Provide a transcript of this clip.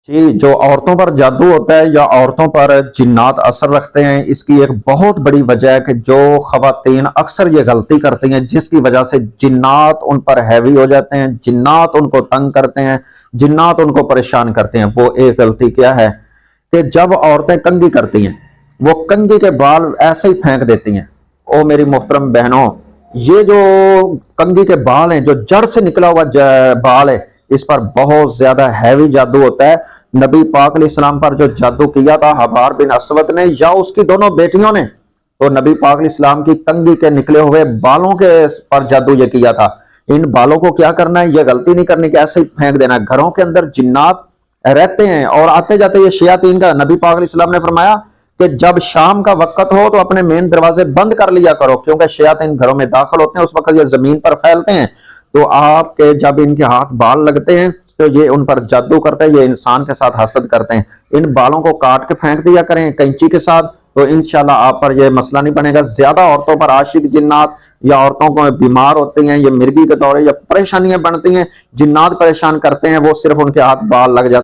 جی، جو عورتوں پر جادو ہوتا ہے یا عورتوں پر جنات اثر رکھتے ہیں، اس کی ایک بہت بڑی وجہ ہے کہ جو خواتین اکثر یہ غلطی کرتی ہیں جس کی وجہ سے جنات ان پر ہیوی ہو جاتے ہیں، جنات ان کو تنگ کرتے ہیں، جنات ان کو پریشان کرتے ہیں۔ وہ ایک غلطی کیا ہے کہ جب عورتیں کنگھی کرتی ہیں، وہ کنگھی کے بال ایسے ہی پھینک دیتی ہیں۔ او میری محترم بہنوں، یہ جو کنگھی کے بال ہیں، جو جڑ سے نکلا ہوا بال ہے، اس پر بہت زیادہ ہیوی جادو ہوتا ہے۔ نبی پاک علیہ السلام پر جو جادو کیا تھا حبار بن اسود نے یا اس کی دونوں بیٹیوں نے، تو نبی پاک علیہ السلام کی کنگھی کے نکلے ہوئے بالوں کے پر جادو یہ کیا تھا۔ ان بالوں کو کیا کرنا ہے، یہ غلطی نہیں کرنی کہ ایسے ہی پھینک دینا۔ گھروں کے اندر جنات رہتے ہیں اور آتے جاتے یہ شیاطین کا، نبی پاک علیہ السلام نے فرمایا کہ جب شام کا وقت ہو تو اپنے مین دروازے بند کر لیا کرو، کیونکہ شیاطین گھروں میں داخل ہوتے ہیں، اس وقت یہ زمین پر پھیلتے ہیں، تو آپ کے جب ان کے ہاتھ بال لگتے ہیں تو یہ ان پر جادو کرتے ہیں، یہ انسان کے ساتھ حسد کرتے ہیں۔ ان بالوں کو کاٹ کے پھینک دیا کریں کینچی کے ساتھ، تو انشاءاللہ آپ پر یہ مسئلہ نہیں بنے گا۔ زیادہ عورتوں پر عاشق جنات یا عورتوں کو بیمار ہوتی ہیں، یہ مرگی کے دورے یا پریشانیاں بنتی ہیں، جنات پریشان کرتے ہیں، وہ صرف ان کے ہاتھ بال لگ جاتے ہیں۔